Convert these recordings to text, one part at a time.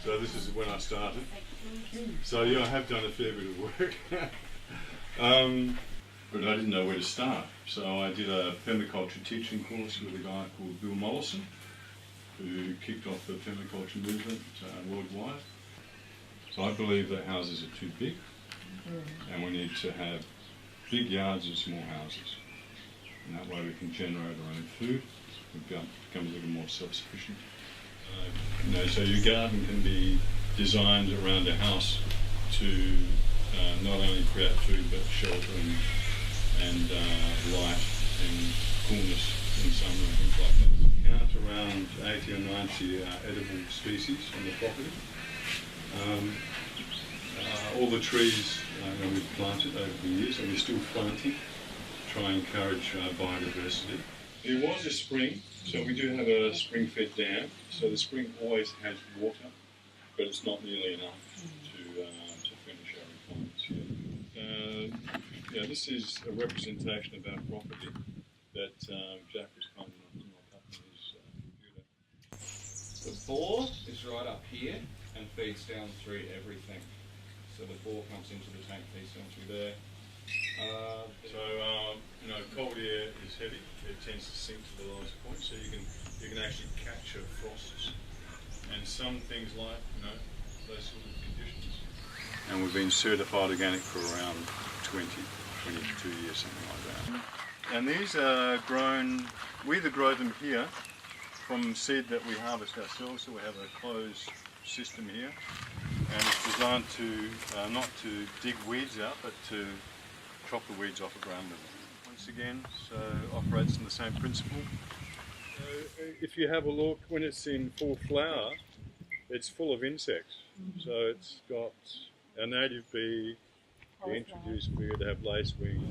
So this is when I started. So yeah, I have done a fair bit of work. But I didn't know where to start. So I did a permaculture teaching course with a guy called Middleton, who kicked off the permaculture movement worldwide. So I believe that houses are too big, and we need to have big yards and small houses. And that way we can generate our own food, we become a little more self-sufficient. So your garden can be designed around a house to not only create food but shelter and light and coolness in summer and things like that. We count around 80 or 90 edible species on the property. All the trees we've planted over the years, and we're still planting to try and encourage biodiversity. There was a spring, so we do have a spring-fed dam. So the spring always has water, but it's not nearly enough to finish our requirements here. This is a representation of our property that Jack was kind enough to knock up on his computer. The bore is right up here and feeds down through everything. So the bore comes into the tank, feeds down through there. Cold air is heavy. It tends to sink to the lowest point, so you can actually capture frosts and some things like those sort of conditions. And we've been certified organic for around 22 years, something like that. And these are grown. We either grow them here from seed that we harvest ourselves, so we have a closed system here, and it's designed to not to dig weeds out, but to chop the weeds off the ground level. Once again, so operates on the same principle. So if you have a look, when it's in full flower, it's full of insects. So it's got our native bee, the introduced bee to have lace wings.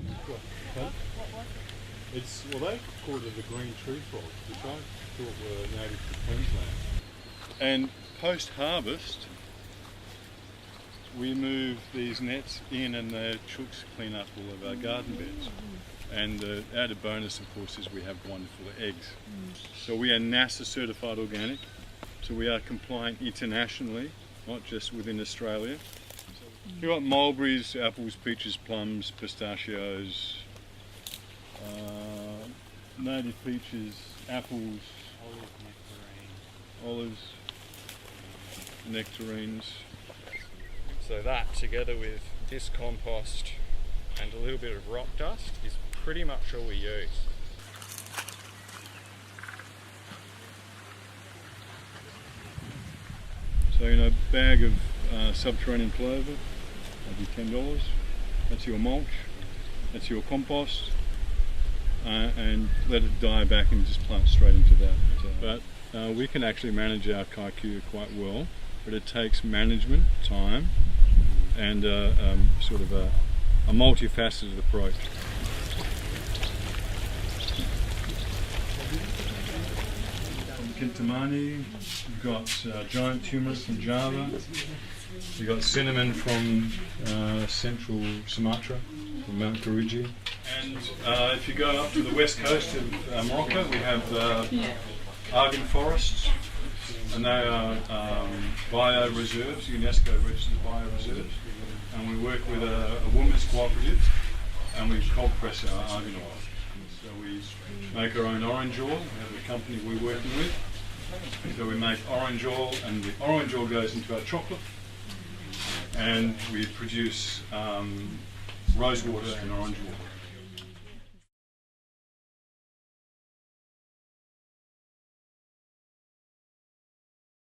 They called it the green tree frog, which I thought were native to Queensland. And post-harvest, we move these nets in, and the chooks clean up all of our garden beds. And the added bonus, of course, is we have wonderful eggs. So we are NASA certified organic, so we are compliant internationally, not just within Australia. We've got mulberries, apples, peaches, plums, pistachios, native peaches, apples, olives, nectarines. So that, together with this compost and a little bit of rock dust, is pretty much all we use. So a bag of subterranean clover, that'd be $10. That's your mulch, that's your compost, and let it die back and just plant straight into that. But we can actually manage our kikuyu quite well, but it takes management, time, and sort of a multifaceted approach. From Kintamani, you've got giant turmeric from Java, you've got cinnamon from central Sumatra, from Mount Kariji. And if you go up to the west coast of Morocco, we have argan forests, and they are bioreserves, UNESCO registered bioreserves. And we work with a women's cooperative, and we cold press our argan oil. So we make our own orange oil. We have a company we're working with. So we make orange oil, and the orange oil goes into our chocolate. And we produce rose water and orange water.